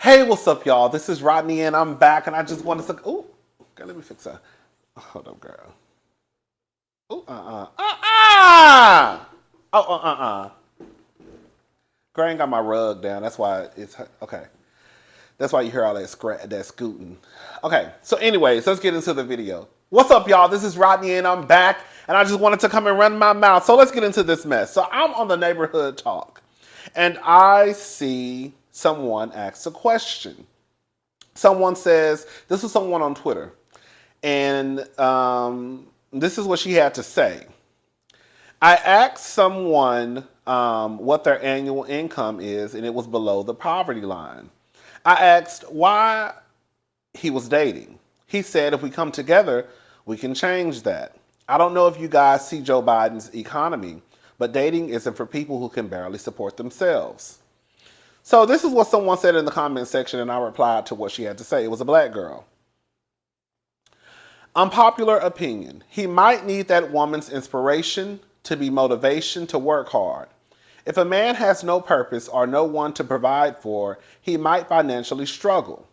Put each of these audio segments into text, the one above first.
Hey, what's up, y'all? This is Rodney, and I'm back, and I just wanted to. Ooh, okay, let me fix that. Hold up, girl. Ooh, Girl, I ain't got my rug down. That's why it's okay. That's why you hear all that scooting. Okay, so anyways, let's get into the video. What's up, y'all? This is Rodney, and I'm back, and I just wanted to come and run my mouth. So let's get into this mess. So I'm on the neighborhood talk, and I see someone ask a question. Someone says, this is someone on Twitter, and this is what she had to say. I asked someone what their annual income is, and it was below the poverty line. I asked why he was dating. He said, if we come together, we can change that. I don't know if you guys see Joe Biden's economy, but dating isn't for people who can barely support themselves. So this is what someone said in the comment section, and I replied to what she had to say. It was a black girl. Unpopular opinion. He might need that woman's inspiration to be motivation to work hard. If a man has no purpose or no one to provide for, he might financially struggle.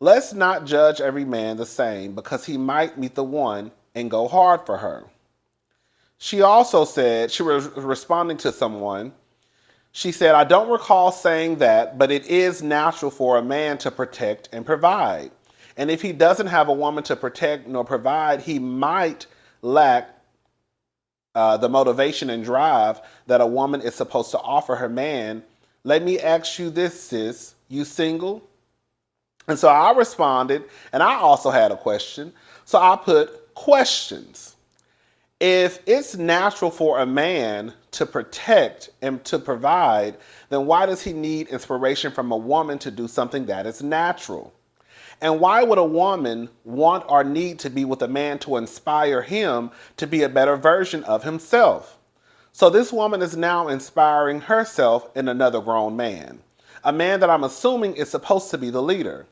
Let's not judge every man the same because he might meet the one and go hard for her. She also said, she was responding to someone, she said, I don't recall saying that, but it is natural for a man to protect and provide. And if he doesn't have a woman to protect nor provide, he might lack the motivation and drive that a woman is supposed to offer her man. Let me ask you this, sis. You single? And so I responded, and I also had a question. So I put questions. If it's natural for a man to protect and to provide, then why does he need inspiration from a woman to do something that is natural? And why would a woman want or need to be with a man to inspire him to be a better version of himself? So this woman is now inspiring herself in another grown man, a man that I'm assuming is supposed to be the leader.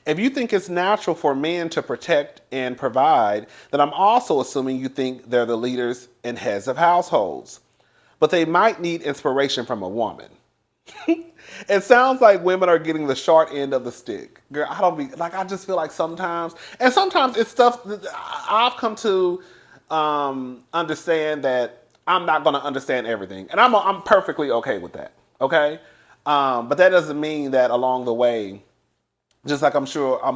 If you think it's natural for men to protect and provide, then I'm also assuming you think they're the leaders and heads of households. But they might need inspiration from a woman. It sounds like women are getting the short end of the stick. Girl, I just feel like sometimes, and sometimes it's stuff that I've come to understand that I'm not going to understand everything. And I'm perfectly okay with that. Okay. But that doesn't mean that along the way, just like I'm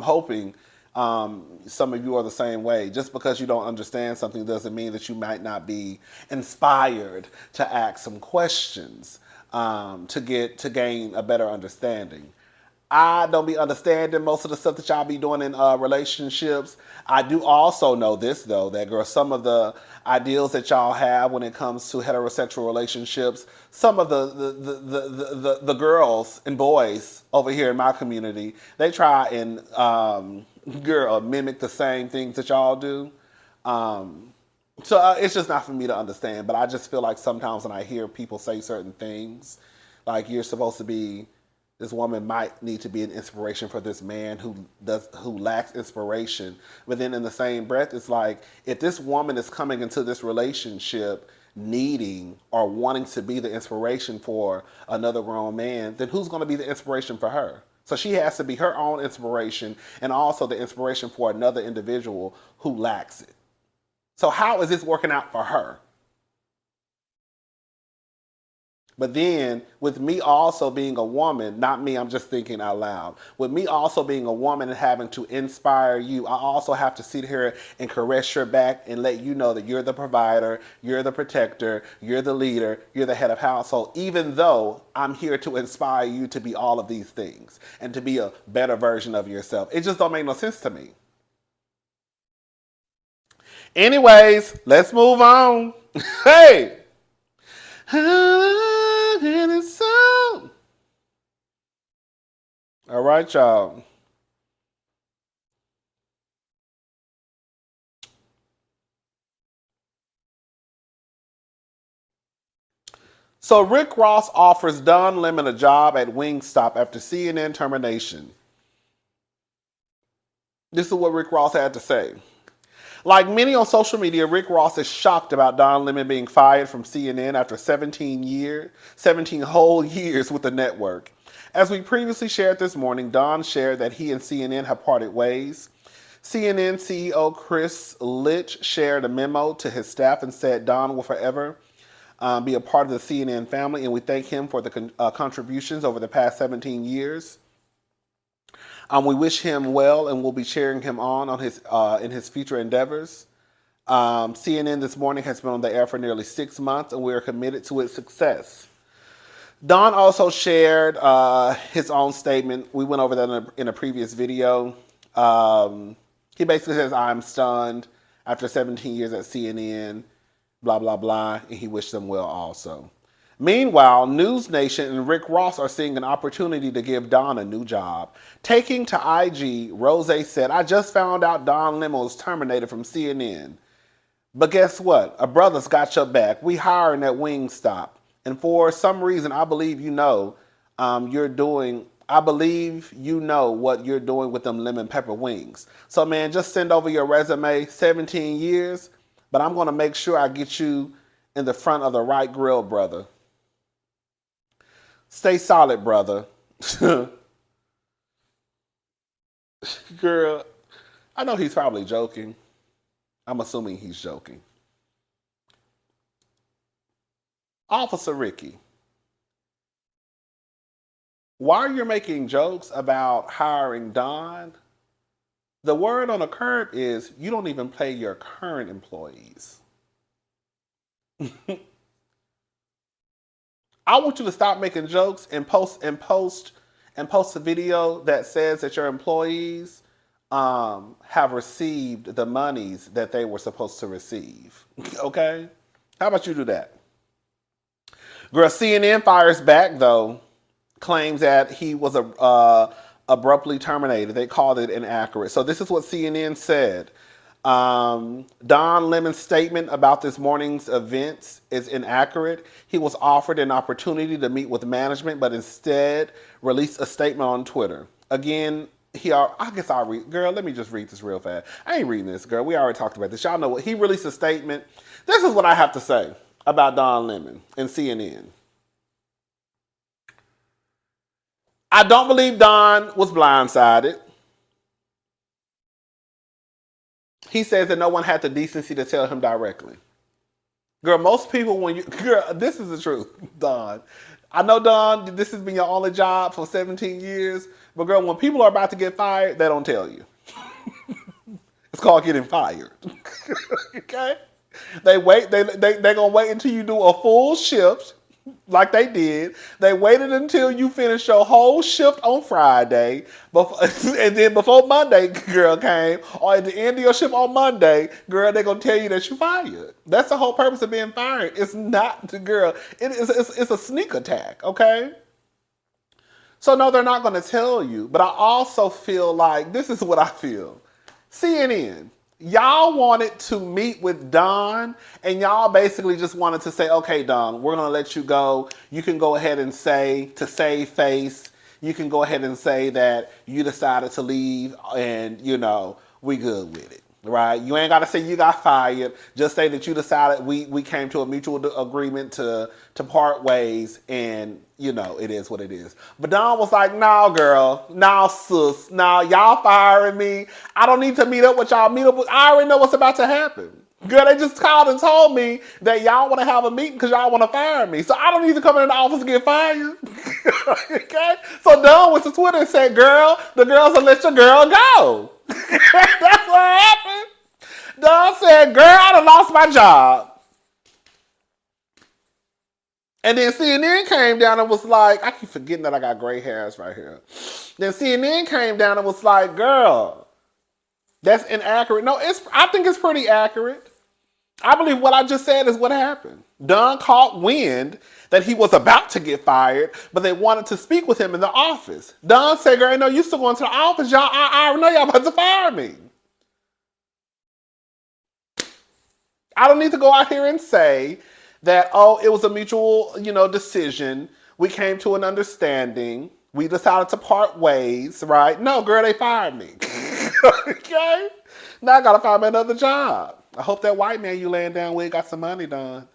hoping some of you are the same way. Just because you don't understand something doesn't mean that you might not be inspired to ask some questions to gain a better understanding. I don't be understanding most of the stuff that y'all be doing in relationships. I do also know this though, that girl, some of the ideals that y'all have when it comes to heterosexual relationships, some of the girls and boys over here in my community, they try and girl mimic the same things that y'all do. So it's just not for me to understand. But I just feel like sometimes when I hear people say certain things, like you're supposed to be, this woman might need to be an inspiration for this man who lacks inspiration. But then in the same breath, it's like if this woman is coming into this relationship needing or wanting to be the inspiration for another grown man, then who's going to be the inspiration for her? So she has to be her own inspiration and also the inspiration for another individual who lacks it. So how is this working out for her? But then with me also being a woman, not me, I'm just thinking out loud. With me also being a woman and having to inspire you, I also have to sit here and caress your back and let you know that you're the provider, you're the protector, you're the leader, you're the head of household, even though I'm here to inspire you to be all of these things and to be a better version of yourself. It just don't make no sense to me. Anyways, let's move on. Hey! All right, y'all. So Rick Ross offers Don Lemon a job at Wingstop after CNN termination. This is what Rick Ross had to say. Like many on social media, Rick Ross is shocked about Don Lemon being fired from CNN after 17 whole years with the network. As we previously shared this morning, Don shared that he and CNN have parted ways. CNN CEO Chris Litch shared a memo to his staff and said Don will forever be a part of the CNN family, and we thank him for the contributions over the past 17 years. We wish him well, and we'll be cheering him on his in his future endeavors. CNN this morning has been on the air for nearly 6 months, and we are committed to its success. Don also shared his own statement. We went over that in a previous video. He basically says, I'm stunned after 17 years at CNN, blah, blah, blah, and he wished them well also. Meanwhile, News Nation and Rick Ross are seeing an opportunity to give Don a new job. Taking to IG, Rose said, I just found out Don Lemon was terminated from CNN. But guess what? A brother's got your back. We hiring at Wingstop. And for some reason, I believe you know what you're doing with them lemon pepper wings. So man, just send over your resume, 17 years, but I'm gonna make sure I get you in the front of the right grill, brother. Stay solid, brother. Girl, I know he's probably joking. I'm assuming he's joking. Officer Ricky, while you're making jokes about hiring Don, the word on the curb is you don't even pay your current employees. I want you to stop making jokes and post a video that says that your employees have received the monies that they were supposed to receive. Okay? How about you do that? Girl, CNN fires back though, claims that he was abruptly terminated. They called it inaccurate. So this is what CNN said. Don Lemon's statement about this morning's events is inaccurate. He was offered an opportunity to meet with management, but instead released a statement on Twitter. Again, I guess I'll read. Girl, let me just read this real fast. I ain't reading this, girl. We already talked about this. Y'all know what he released a statement. This is what I have to say about Don Lemon and CNN. I don't believe Don was blindsided. He says that no one had the decency to tell him directly. Girl, most people girl, this is the truth, Don. I know, Don, this has been your only job for 17 years, but girl, when people are about to get fired, they don't tell you. It's called getting fired. Okay? They're gonna wait until you do a full shift, like they did. They waited until you finished your whole shift on Friday, and then before Monday, girl, came, or at the end of your shift on Monday, girl, they're gonna tell you that you're fired. That's the whole purpose of being fired. It's not the girl. It's a sneak attack, okay? So no, they're not gonna tell you. But I also feel like, this is what I feel. CNN, y'all wanted to meet with Don, and y'all basically just wanted to say, okay, Don, we're going to let you go. You can go ahead and say, to save face, you can go ahead and say that you decided to leave and, we good with it, right? You ain't got to say you got fired. Just say that you decided we came to a mutual agreement to part ways, and, it is what it is. But Don was like, no, girl, no, sis, no, y'all firing me. I don't need to meet up with y'all. I already know what's about to happen. Girl, they just called and told me that y'all want to have a meeting because y'all want to fire me. So I don't need to come in the office and get fired. Okay? So Don went to Twitter and said, girl, the girls will let your girl go. That's what happened. Don said, girl, I done lost my job. And then CNN came down and was like, I keep forgetting that I got gray hairs right here. Then CNN came down and was like, girl, that's inaccurate. No, I think it's pretty accurate. I believe what I just said is what happened. Don caught wind that he was about to get fired, but they wanted to speak with him in the office. Don said, girl, you still going to the office. Y'all, I know y'all about to fire me. I don't need to go out here and say that, it was a mutual, decision. We came to an understanding. We decided to part ways, right? No, girl, they fired me. Okay? Now I gotta find me another job. I hope that white man you laying down with got some money done.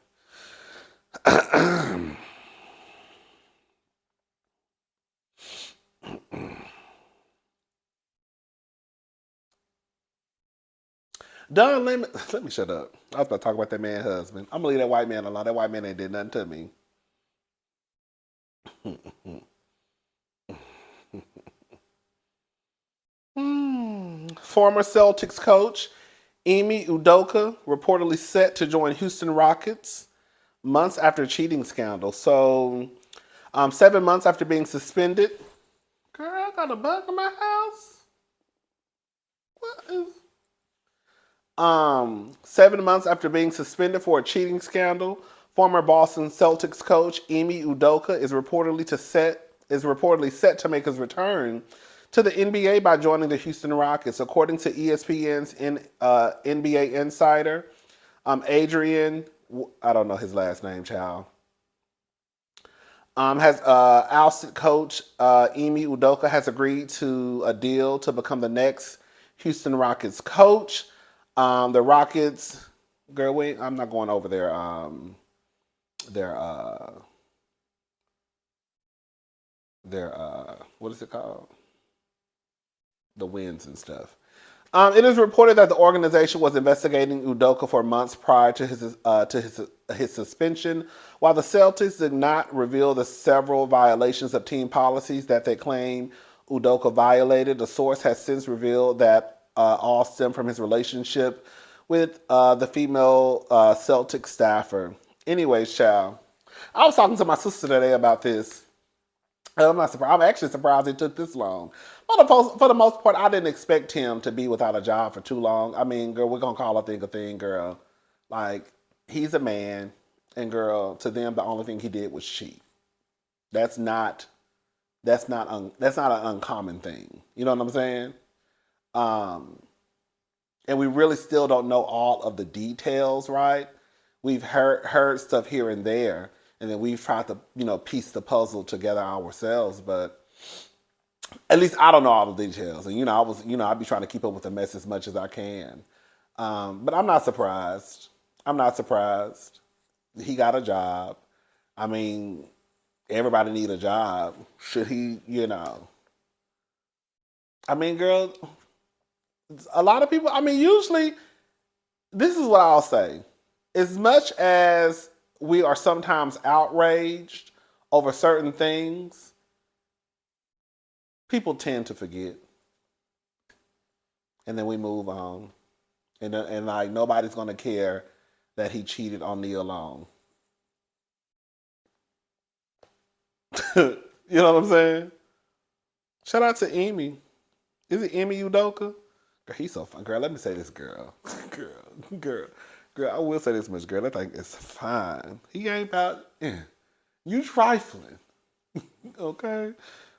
Don Lemon, let me shut up. I was about to talk about that man's husband. I'm gonna leave that white man alone. That white man ain't did nothing to me. Former Celtics coach Ime Udoka reportedly set to join Houston Rockets months after cheating scandal. So, 7 months after being suspended. Girl, I got a bug in my house. What is? 7 months after being suspended for a cheating scandal, former Boston Celtics coach Ime Udoka is reportedly set to make his return to the NBA by joining the Houston Rockets, according to ESPN's NBA insider Adrian. I don't know his last name, child. Has ousted coach Ime Udoka has agreed to a deal to become the next Houston Rockets coach. The Rockets, girl, wait, I'm not going over their what is it called? The wins and stuff. It is reported that the organization was investigating Udoka for months prior to his suspension, while the Celtics did not reveal the several violations of team policies that they claim Udoka violated. The source has since revealed that all stem from his relationship with the female Celtic staffer. Anyways, child, I was talking to my sister today about this. I'm not surprised. I'm actually surprised it took this long. For the most part, I didn't expect him to be without a job for too long. I mean, girl, we're gonna call a thing, girl. Like, he's a man, and girl, to them, the only thing he did was cheat. That's not that's not an uncommon thing. You know what I'm saying? Um, and we really still don't know all of the details, right? We've heard stuff here and there, and then we've tried to piece the puzzle together ourselves. But at least I don't know all the details, and I'd be trying to keep up with the mess as much as I can. But I'm not surprised. I'm not surprised. He got a job. I mean, everybody need a job. Should he? I mean, girl, a lot of people. I mean, usually, this is what I'll say. As much as we are sometimes outraged over certain things, people tend to forget, and then we move on, and like nobody's gonna care that he cheated on Nia Long. You know what I'm saying? Shout out to Amy. Is it Ime Udoka? Girl, he's so fun. Girl, let me say this, girl. Girl, girl. I will say this much, girl. That thing is fine. He ain't about, you trifling, okay?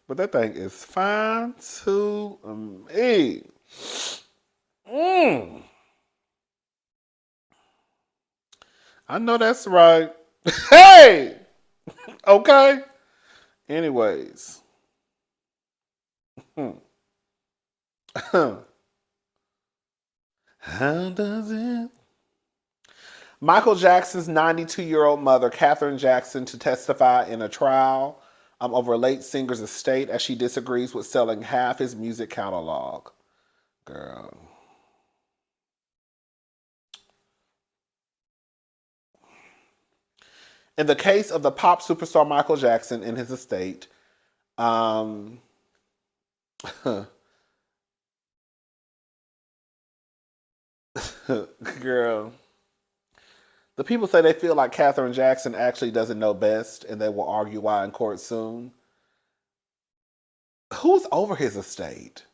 But that thing is fine to me. Mm. I know that's right. Hey! Okay? Anyways. How does it? Michael Jackson's 92-year-old mother, Katherine Jackson, to testify in a trial over late singer's estate as she disagrees with selling half his music catalog. Girl. In the case of the pop superstar Michael Jackson and his estate, um, girl, the people say they feel like Katherine Jackson actually doesn't know best and they will argue why in court soon. Who's over his estate?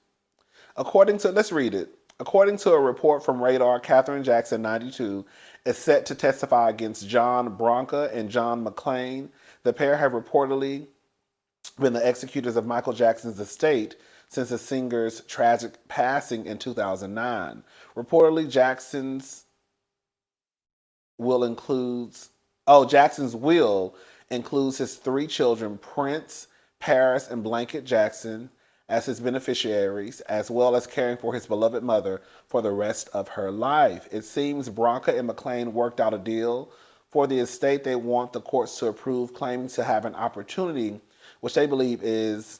Let's read it. According to a report from Radar, Katherine Jackson, 92, is set to testify against John Bronca and John McClain. The pair have reportedly been the executors of Michael Jackson's estate since the singer's tragic passing in 2009. Reportedly, will includes Jackson's will includes his three children, Prince, Paris, and Blanket Jackson, as his beneficiaries, as well as caring for his beloved mother for the rest of her life. It seems Bronca and McClain worked out a deal for the estate they want the courts to approve, claiming to have an opportunity, which they believe is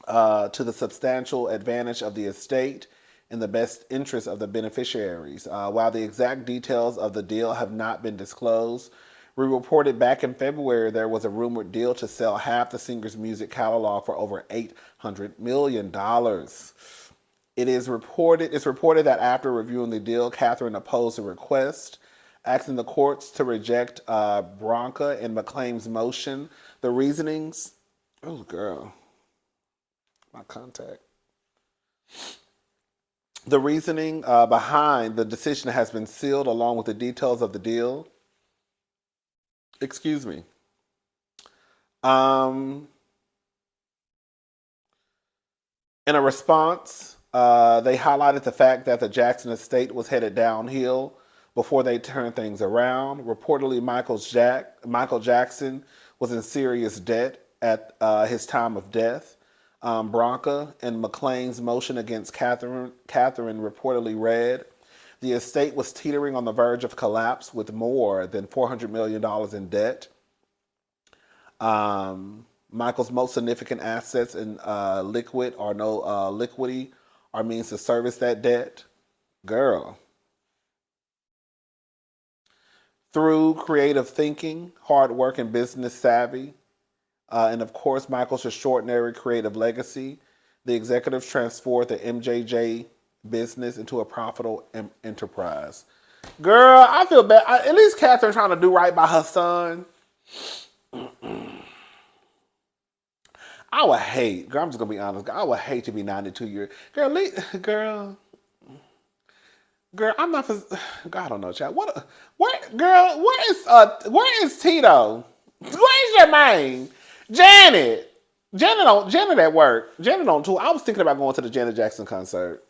to the substantial advantage of the estate in the best interest of the beneficiaries. While the exact details of the deal have not been disclosed, we reported back in February there was a rumored deal to sell half the singer's music catalog for over $800 million. It's reported that after reviewing the deal, Catherine opposed the request, asking the courts to reject Bronca and McClain's motion. The reasonings, oh girl, my contact. The reasoning behind the decision has been sealed along with the details of the deal. Excuse me. In a response, they highlighted the fact that the Jackson estate was headed downhill before they turned things around. Reportedly, Michael Jackson was in serious debt at his time of death. Bronca and McClain's motion against Catherine reportedly read, the estate was teetering on the verge of collapse with more than $400 million in debt. Michael's most significant assets in liquid or no liquidity are means to service that debt. Girl. Through creative thinking, hard work, and business savvy, and of course, Michael's extraordinary creative legacy, the executives transformed the MJJ business into a profitable enterprise. Girl, I feel bad. At least Catherine trying to do right by her son. I would hate, girl, I'm just gonna be honest, I would hate to be 92 years. Girl, I'm not for, God, I don't know, child. Where is Tito? Where's your man? Janet at work. Janet on tour. I was thinking about going to the Janet Jackson concert.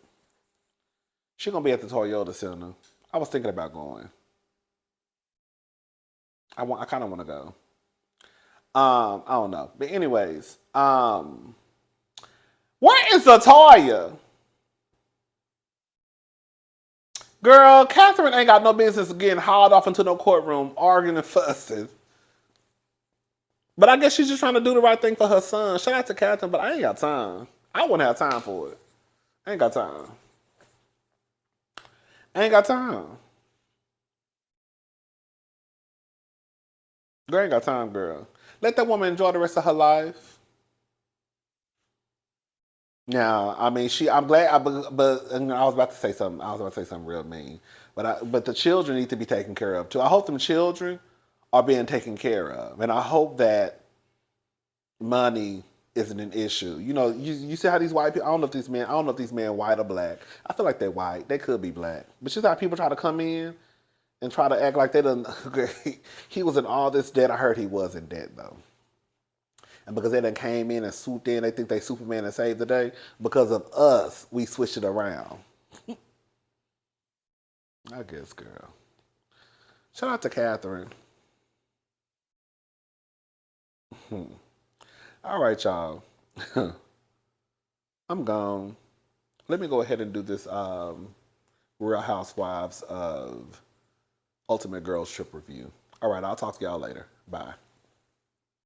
She's gonna be at the Toyota Center. I was thinking about going. I kind of want to go. I don't know. But anyways, where is Latoya? Girl, Catherine ain't got no business getting hauled off into no courtroom, arguing and fussing. But I guess she's just trying to do the right thing for her son. Shout out to Catherine, but I ain't got time. I wouldn't have time for it. I ain't got time. I ain't got time. Girl, ain't got time, girl. Let that woman enjoy the rest of her life. Yeah, I mean, I'm glad, but I was about to say something. I was about to say something real mean. But the children need to be taken care of too. I hope them children are being taken care of, and I hope that money isn't an issue. You know, you see how these white people. I don't know if these men white or black. I feel like they're white. They could be black. But you see how people try to come in and try to act like they done. He was in all this debt. I heard he was in debt though. And because they done came in and swooped in, they think they Superman and saved the day. Because of us, we switched it around. I guess, girl. Shout out to Catherine. All right, y'all. I'm gone. Let me go ahead and do this Real Housewives of Ultimate Girls Trip review. All right, I'll talk to y'all later. Bye.